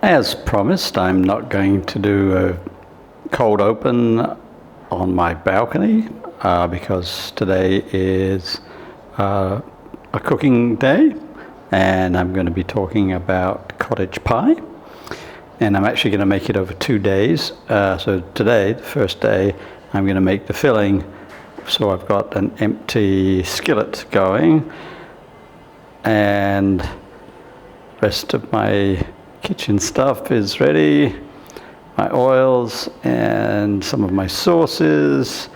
As promised, I'm not going to do a cold open on my balcony because today is a cooking day, and I'm going to be talking about cottage pie. And I'm actually going to make it over 2 days. So today, the first day, I'm going to make the filling. So I've got an empty skillet going, and rest of my kitchen stuff is ready. My oils and some of my sauces.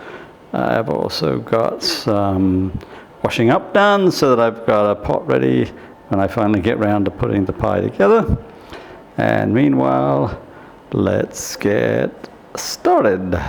I've also got some washing up done so that I've got a pot ready when I finally get round to putting the pie together. And meanwhile, let's get started.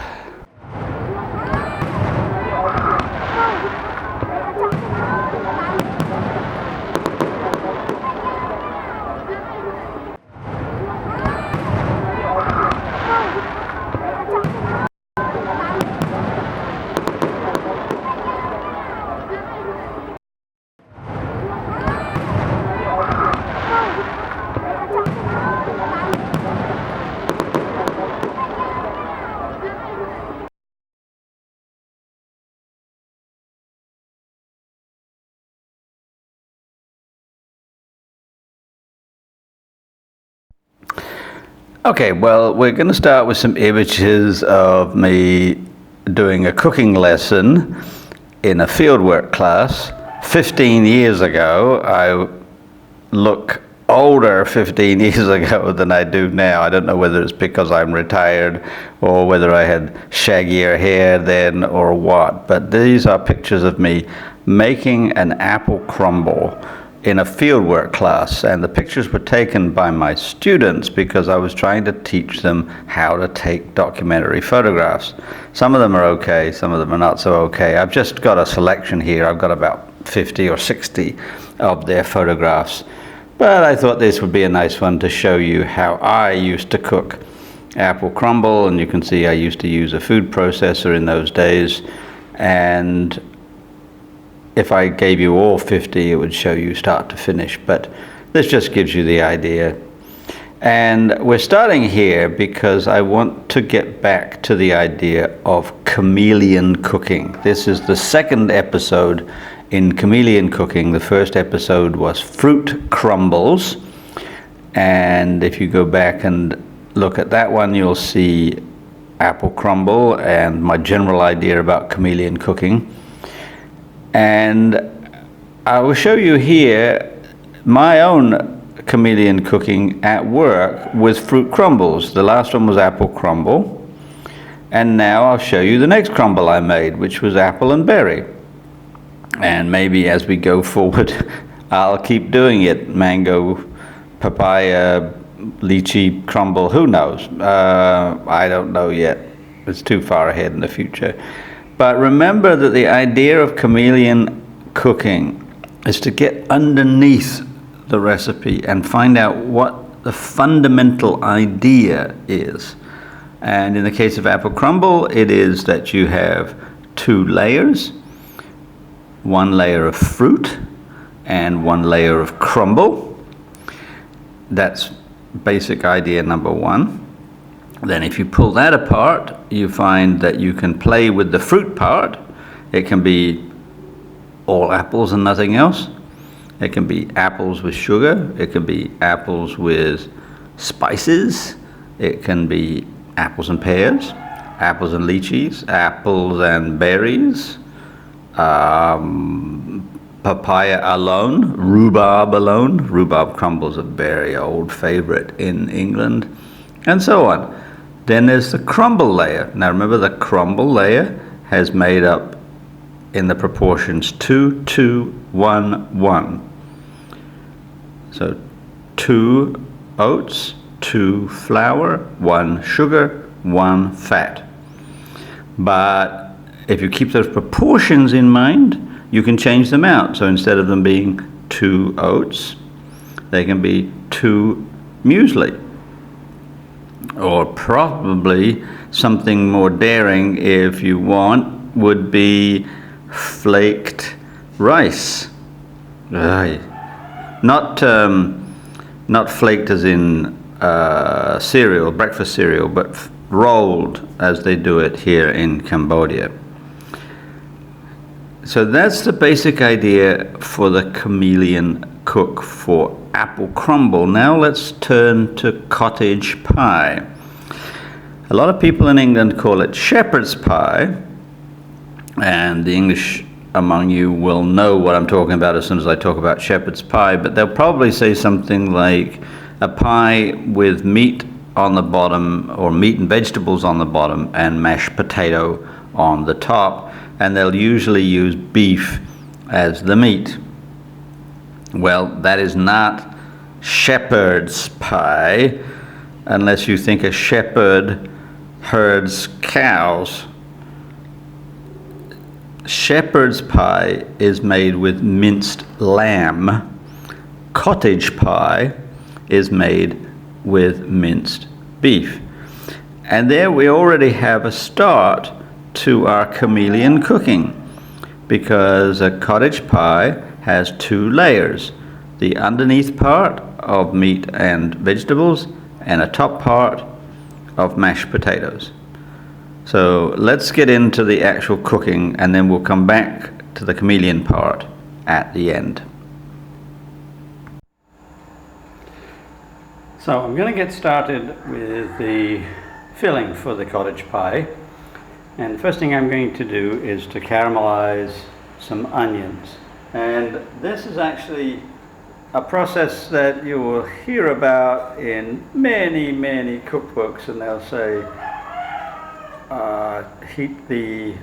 Okay, well, we're going to start with some images of me doing a cooking lesson in a fieldwork class 15 years ago. I look older 15 years ago than I do now. I don't know whether it's because I'm retired or whether I had shaggier hair then or what, but these are pictures of me making an apple crumble in a fieldwork class, and the pictures were taken by my students because I was trying to teach them how to take documentary photographs. Some of them are okay, some of them are not so okay. I've just got a selection here. I've got about 50 or 60 of their photographs, but I thought this would be a nice one to show you how I used to cook apple crumble. And you can see I used to use a food processor in those days, and if I gave you all 50, it would show you start to finish, but this just gives you the idea. And we're starting here because I want to get back to the idea of chameleon cooking. This is the second episode in chameleon cooking. The first episode was fruit crumbles, and if you go back and look at that one, you'll see apple crumble and my general idea about chameleon cooking. And I will show you here my own chameleon cooking at work with fruit crumbles. The last one was apple crumble, and now I'll show you the next crumble I made, which was apple and berry. And maybe as we go forward, I'll keep doing it. Mango, papaya, lychee crumble, who knows? I don't know yet. It's too far ahead in the future. But remember that the idea of chameleon cooking is to get underneath the recipe and find out what the fundamental idea is. And in the case of apple crumble, it is that you have 2 layers, 1 layer of fruit and 1 layer of crumble. That's basic idea number 1. Then if you pull that apart, you find that you can play with the fruit part. It can be all apples and nothing else. It can be apples with sugar. It can be apples with spices. It can be apples and pears, apples and lychees, apples and berries, papaya alone, rhubarb alone. Rhubarb crumble is a very old favorite in England, and so on. Then there's the crumble layer. Now remember, the crumble layer has made up in the proportions 2, 2, 1, 1. So 2 oats, 2 flour, 1 sugar, 1 fat. But if you keep those proportions in mind, you can change them out. So instead of them being 2 oats, they can be 2 muesli. Or probably something more daring, if you want, would be flaked rice. Not flaked as in cereal, breakfast cereal, but rolled as they do it here in Cambodia. So that's the basic idea for the Chameleon cook for apple crumble. Now let's turn to cottage pie. A lot of people in England call it shepherd's pie, and the English among you will know what I'm talking about as soon as I talk about shepherd's pie, but they'll probably say something like a pie with meat on the bottom, or meat and vegetables on the bottom, and mashed potato on the top, and they'll usually use beef as the meat. Well, that is not shepherd's pie unless you think a shepherd herds cows. Shepherd's pie is made with minced lamb. Cottage pie is made with minced beef. And there we already have a start to our Chameleon cooking, because a cottage pie has two layers: the underneath part of meat and vegetables and a top part of mashed potatoes. So let's get into the actual cooking, and then we'll come back to the Chameleon part at the end. So I'm going to get started with the filling for the cottage pie, and the first thing I'm going to do is to caramelize some onions. And this is actually a process that you will hear about in many cookbooks, and they'll say heat the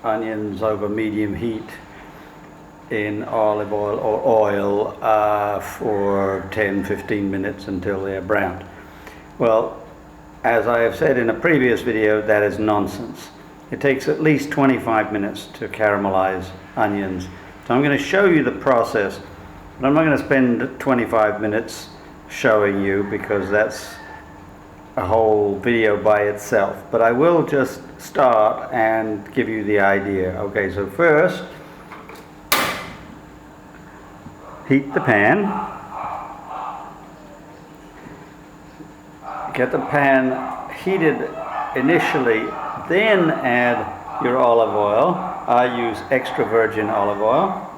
onions over medium heat in olive oil or oil for 10-15 minutes until they're browned. Well, as I have said in a previous video, that is nonsense. It takes at least 25 minutes to caramelize onions. So I'm going to show you the process, but I'm not going to spend 25 minutes showing you, because that's a whole video by itself. But I will just start and give you the idea. Okay, so first, heat the pan. Get the pan heated initially, then add your olive oil. I use extra virgin olive oil.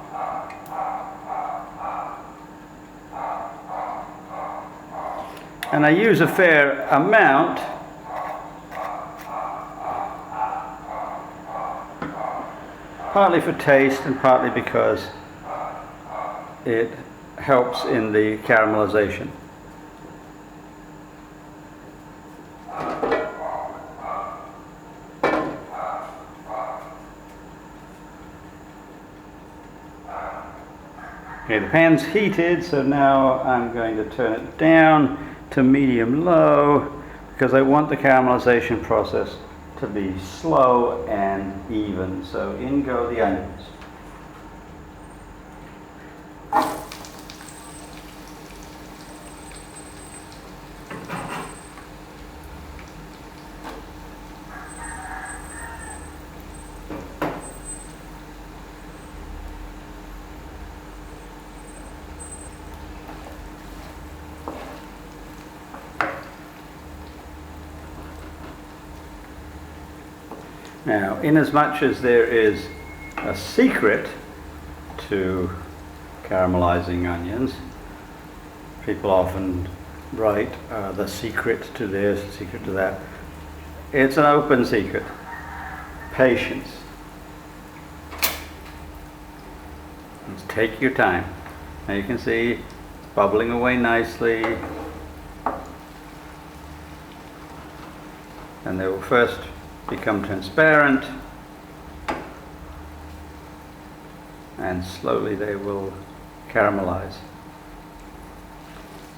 And I use a fair amount, partly for taste and partly because it helps in the caramelization. Okay, the pan's heated, so now I'm going to turn it down to medium-low, because I want the caramelization process to be slow and even. So in go the onions. Now, inasmuch as there is a secret to caramelizing onions, people often write the secret to this, the secret to that. It's an open secret. Patience. Just take your time. Now you can see it's bubbling away nicely. And they will first become transparent, and slowly they will caramelize.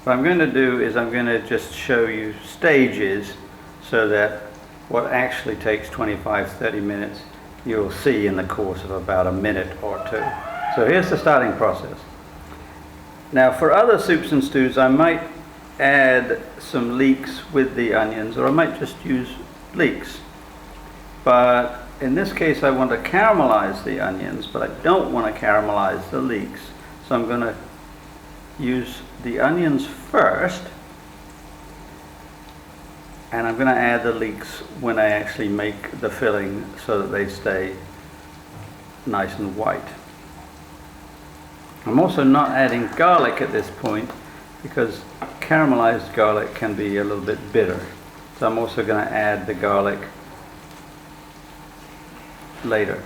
What I'm going to do is I'm going to just show you stages, so that what actually takes 25-30 minutes you'll see in the course of about a minute or two. So here's the starting process. Now, for other soups and stews, I might add some leeks with the onions, or I might just use leeks. But in this case, I want to caramelize the onions, but I don't want to caramelize the leeks. So I'm going to use the onions first, And I'm going to add the leeks when I actually make the filling so that they stay nice and white. I'm also not adding garlic at this point because caramelized garlic can be a little bit bitter. So I'm also going to add the garlic later.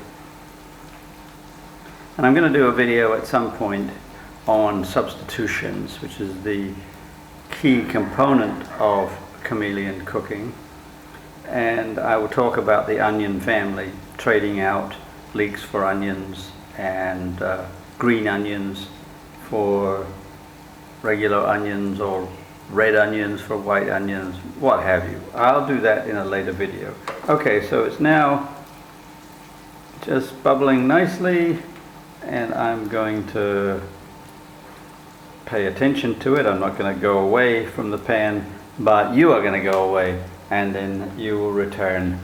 And I'm going to do a video at some point on substitutions, which is the key component of Chameleon cooking. And I will talk about the onion family, trading out leeks for onions and green onions for regular onions, or red onions for white onions, what have you. I'll do that in a later video. Okay, so it's now just bubbling nicely, and I'm going to pay attention to it. I'm not going to go away from the pan, but you are going to go away, and then you will return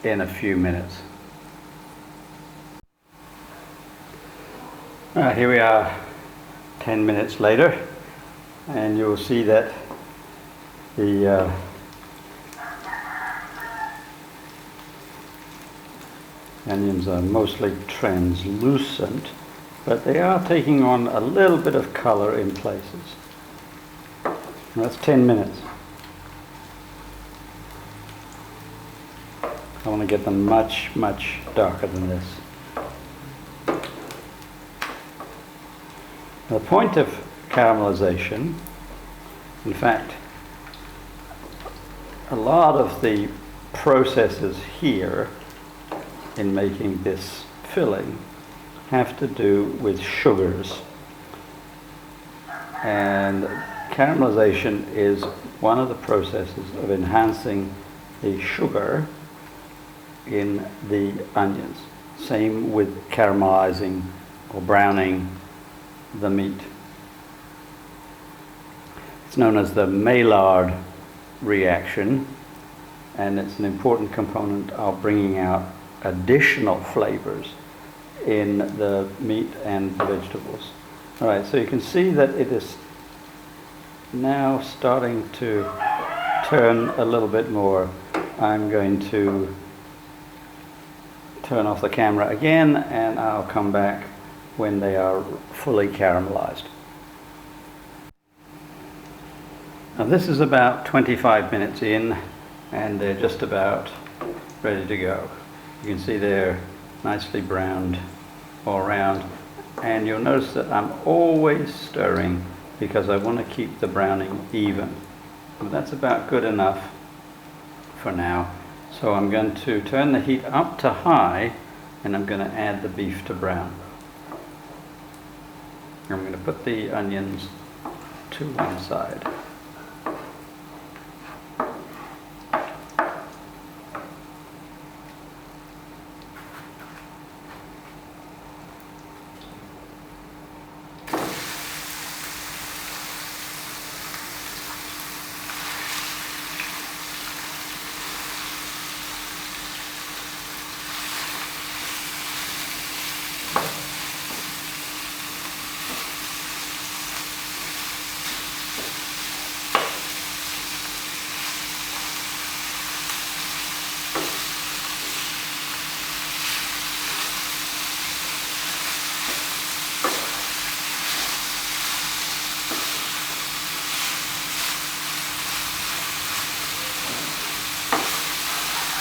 in a few minutes. Here we are 10 minutes later, and you'll see that the onions are mostly translucent, but they are taking on a little bit of color in places. That's 10 minutes. I want to get them much darker than this. The point of caramelization, in fact, a lot of the processes here in making this filling have to do with sugars. And caramelization is one of the processes of enhancing the sugar in the onions. Same with caramelizing or browning the meat. It's known as the Maillard reaction, and it's an important component of bringing out additional flavors in the meat and the vegetables. All right, so you can see that it is now starting to turn a little bit more. I'm going to turn off the camera again, and I'll come back when they are fully caramelized. Now this is about 25 minutes in, and they're just about ready to go. You can see they're nicely browned all around, and you'll notice that I'm always stirring because I want to keep the browning even. But that's about good enough for now. So I'm going to turn the heat up to high, and I'm going to add the beef to brown. I'm going to put the onions to one side.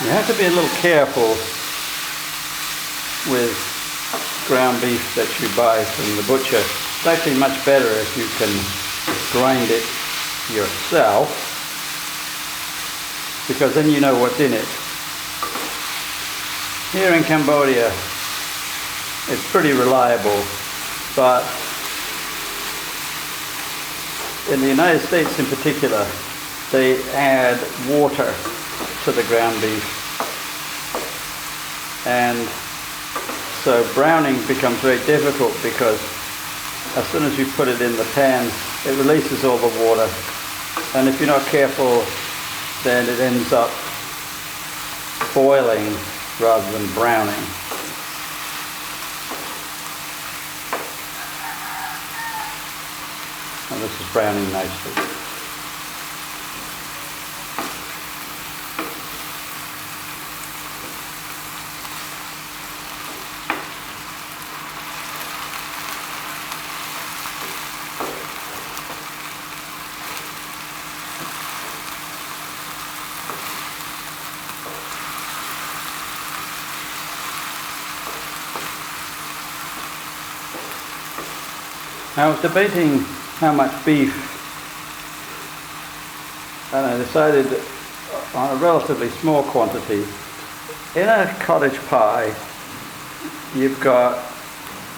You have to be a little careful with ground beef that you buy from the butcher. It's actually much better if you can grind it yourself, because then you know what's in it. Here in Cambodia, it's pretty reliable, but in the United States in particular, they add water to the ground beef, and so browning becomes very difficult because as soon as you put it in the pan, it releases all the water, and if you're not careful, then it ends up boiling rather than browning. And this is browning nicely. I was debating how much beef, and I decided on a relatively small quantity. In a cottage pie, you've got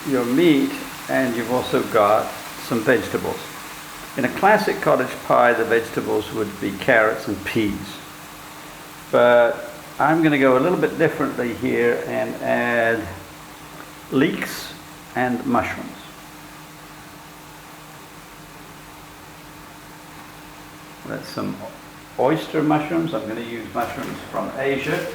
your meat and you've also got some vegetables. In a classic cottage pie, the vegetables would be carrots and peas. But I'm going to go a little bit differently here and add leeks and mushrooms. That's some oyster mushrooms. I'm going to use mushrooms from Asia.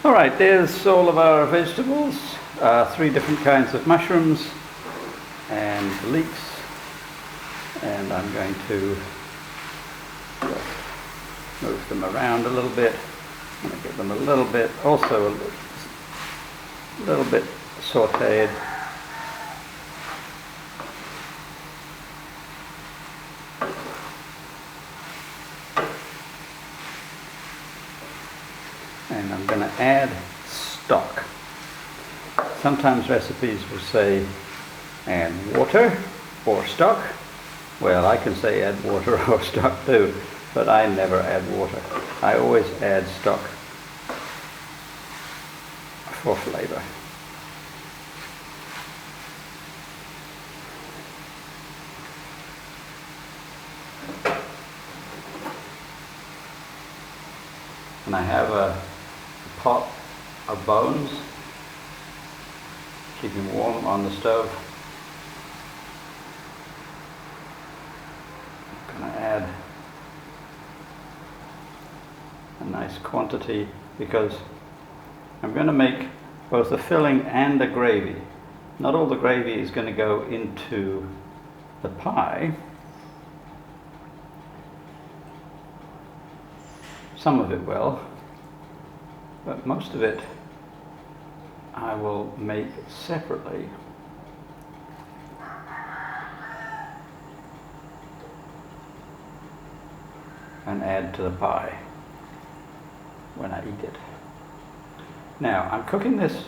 All right, there's all of our vegetables, 3 different kinds of mushrooms and leeks, and I'm going to move them around a little bit. I'm going to get them a little bit, also a little bit sauteed. And I'm going to add stock. Sometimes recipes will say add water or stock. Well, I can say add water or stock too, but I never add water. I always add stock for flavor. And I have a pot of bones, keeping warm on the stove. I'm going to add a nice quantity because I'm going to make both a filling and a gravy. Not all the gravy is going to go into the pie. Some of it will, but most of it I will make separately. And add to the pie when I eat it. Now, I'm cooking this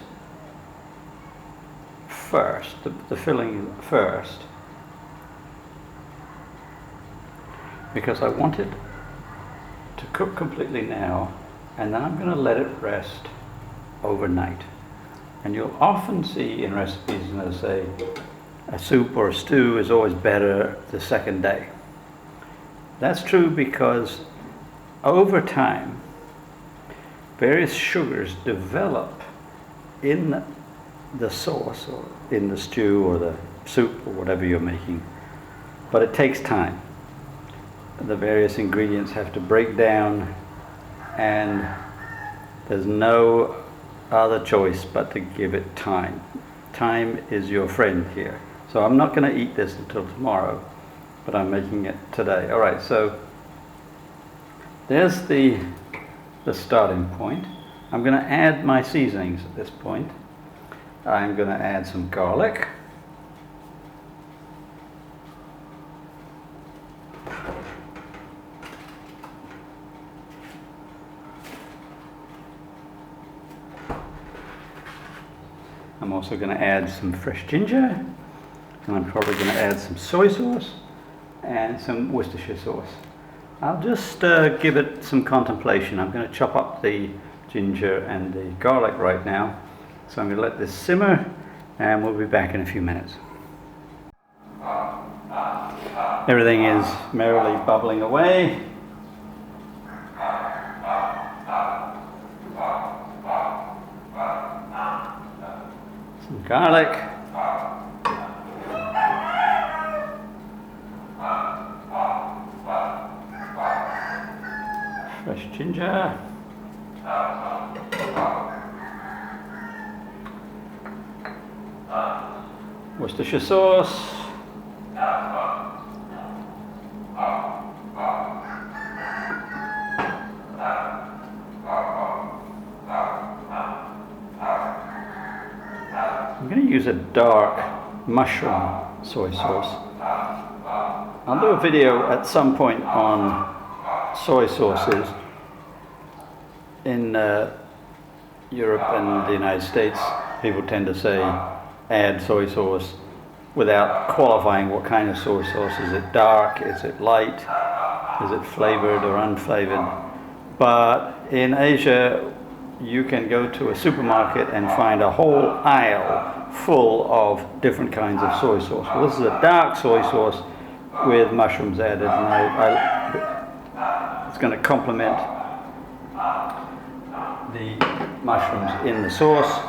first, the filling first, because I want it to cook completely now, and then I'm going to let it rest overnight. And you'll often see in recipes, and they'll say a soup or a stew is always better the second day. That's true because over time, various sugars develop in the sauce or in the stew or the soup or whatever you're making, but it takes time. The various ingredients have to break down, and there's no other choice but to give it time. Time is your friend here. So I'm not going to eat this until tomorrow, but I'm making it today. All right, so there's the starting point. I'm going to add my seasonings at this point. I'm going to add some garlic. I'm also going to add some fresh ginger, and I'm probably going to add some soy sauce and some Worcestershire sauce. I'll just give it some contemplation. I'm going to chop up the ginger and the garlic right now. So I'm going to let this simmer, and we'll be back in a few minutes. Everything is merrily bubbling away. Some garlic. Fresh ginger. Worcestershire sauce. I'm going to use a dark mushroom soy sauce. I'll do a video at some point on soy sauces in Europe and the United States. People tend to say add soy sauce without qualifying what kind of soy sauce. Is it dark? Is it light? Is it flavored or unflavored? But in Asia, you can go to a supermarket and find a whole aisle full of different kinds of soy sauce. Well, this is a dark soy sauce with mushrooms added, and it's going to complement the mushrooms in the sauce.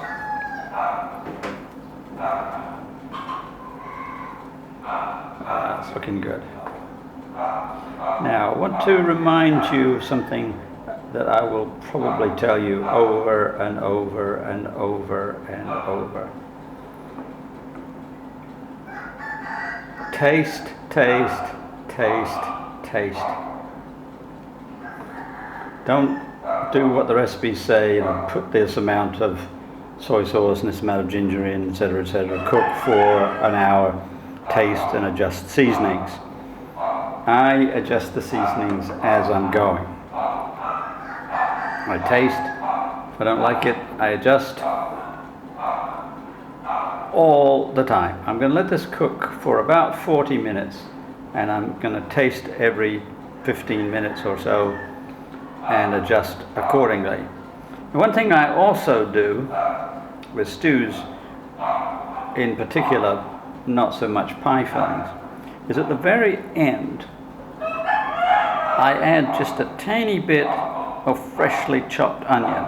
It's looking good. Now, I want to remind you of something that I will probably tell you over and over and over and over. Taste, taste, taste, taste. Don't do what the recipes say and put this amount of soy sauce and this amount of ginger in, etc., etc. Cook for an hour, taste and adjust seasonings. I adjust the seasonings as I'm going. I taste. If I don't like it, I adjust. All the time. I'm going to let this cook for about 40 minutes, and I'm going to taste every 15 minutes or so and adjust accordingly. One thing I also do with stews, in particular, not so much pie fillings, is at the very end I add just a tiny bit of freshly chopped onion.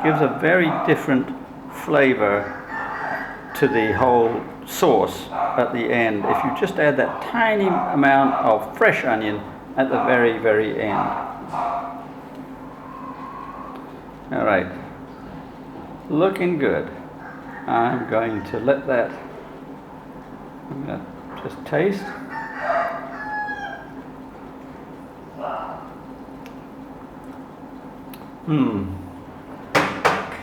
Gives a very different flavor to the whole sauce at the end if you just add that tiny amount of fresh onion at the very, very end. All right, looking good. I'm going to let that, I'm going to just taste.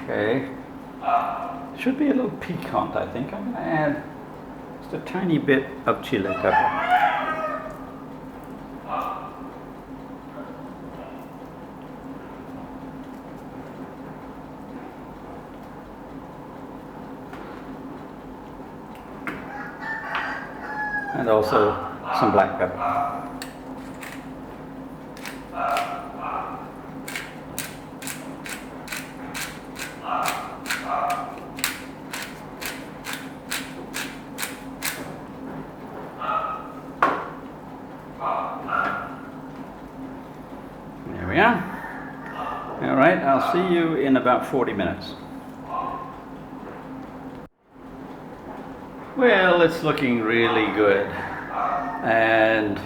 Okay. Should be a little piquant, I think. I'm going to add just a tiny bit of chili pepper. And also some black pepper. There we are. All right, I'll see you in about 40 minutes. Well, it's looking really good. And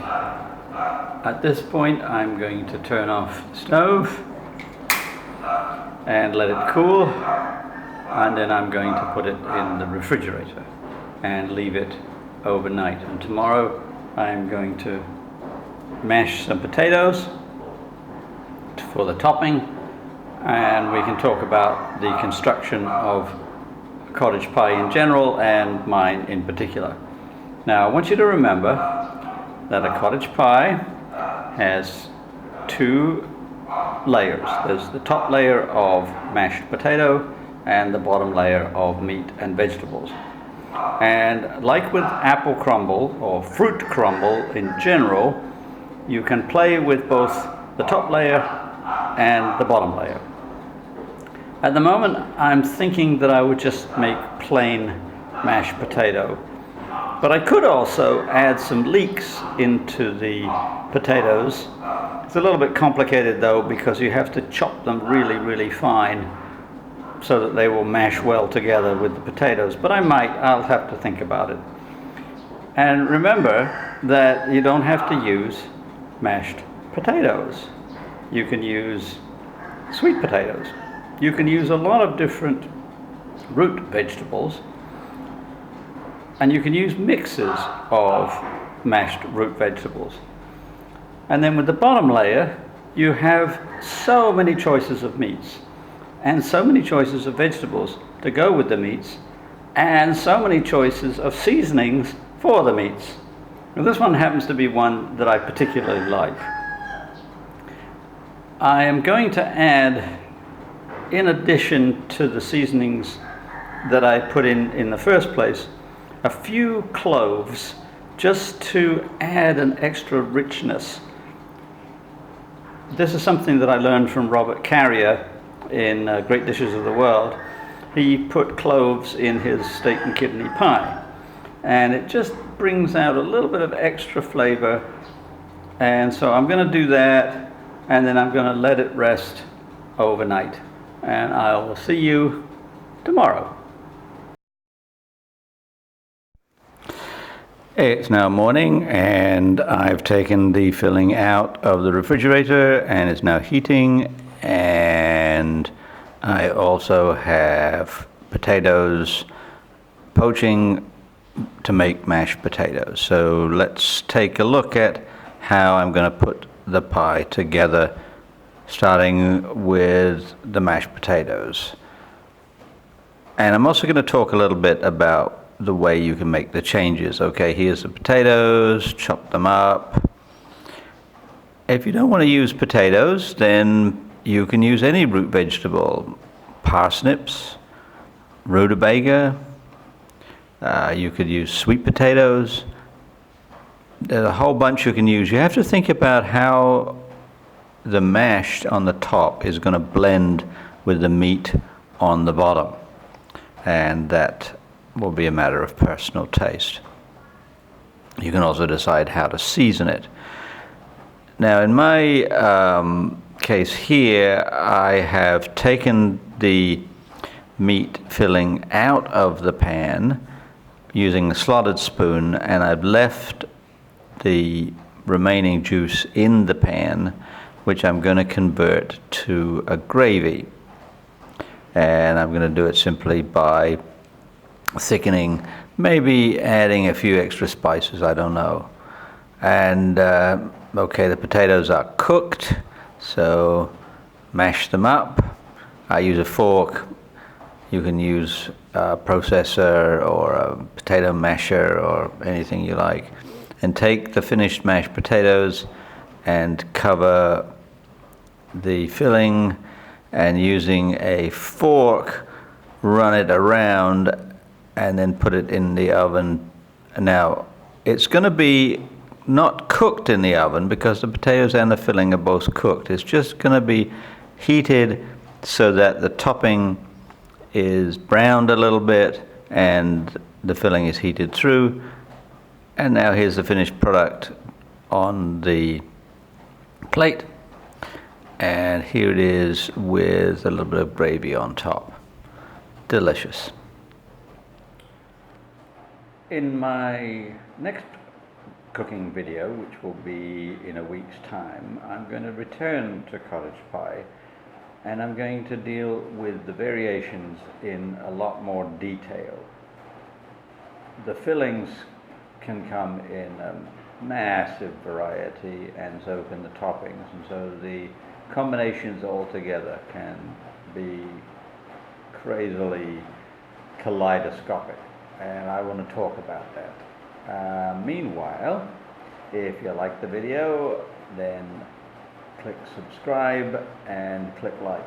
at this point, I'm going to turn off the stove and let it cool. And then I'm going to put it in the refrigerator and leave it overnight. And tomorrow, I'm going to mash some potatoes for the topping, and we can talk about the construction of cottage pie in general and mine in particular. Now, I want you to remember that a cottage pie has two layers. There's the top layer of mashed potato and the bottom layer of meat and vegetables. And like with apple crumble or fruit crumble in general, you can play with both the top layer and the bottom layer. At the moment, I'm thinking that I would just make plain mashed potato. But I could also add some leeks into the potatoes. It's a little bit complicated though, because you have to chop them really, really fine so that they will mash well together with the potatoes. But I'll have to think about it. And remember that you don't have to use mashed potatoes. You can use sweet potatoes. You can use a lot of different root vegetables. And you can use mixes of mashed root vegetables. And then with the bottom layer, you have so many choices of meats and so many choices of vegetables to go with the meats and so many choices of seasonings for the meats. Now, this one happens to be one that I particularly like. I am going to add, in addition to the seasonings that I put in the first place, a few cloves just to add an extra richness. This is something that I learned from Robert Carrier in Great Dishes of the World. He put cloves in his steak and kidney pie, and it just brings out a little bit of extra flavor. And so I'm going to do that, and then I'm going to let it rest overnight, and I will see you tomorrow. It's now morning, and I've taken the filling out of the refrigerator and it's now heating, and I also have potatoes poaching to make mashed potatoes. So let's take a look at how I'm going to put the pie together, starting with the mashed potatoes. And I'm also going to talk a little bit about the way you can make the changes. Okay, here's the potatoes, chop them up. If you don't want to use potatoes, then you can use any root vegetable. Parsnips, rutabaga, you could use sweet potatoes. There's a whole bunch you can use. You have to think about how the mash on the top is going to blend with the meat on the bottom, and that will be a matter of personal taste. You can also decide how to season it. Now, in my case here, I have taken the meat filling out of the pan using a slotted spoon, and I've left the remaining juice in the pan, which I'm going to convert to a gravy. And I'm going to do it simply by thickening, maybe adding a few extra spices, I don't know. And okay, the potatoes are cooked, so mash them up. I use a fork. You can use a processor or a potato masher or anything you like, and take the finished mashed potatoes and cover the filling, and using a fork run it around and then put it in the oven. Now, it's going to be not cooked in the oven because the potatoes and the filling are both cooked. It's just going to be heated so that the topping is browned a little bit and the filling is heated through. And now here's the finished product on the plate. And here it is with a little bit of gravy on top. Delicious. In my next cooking video, which will be in a week's time, I'm going to return to Cottage Pie, and I'm going to deal with the variations in a lot more detail. The fillings can come in a massive variety, and so can the toppings, and so the combinations altogether can be crazily kaleidoscopic, and I want to talk about that. Meanwhile, if you like the video, then click subscribe and click like.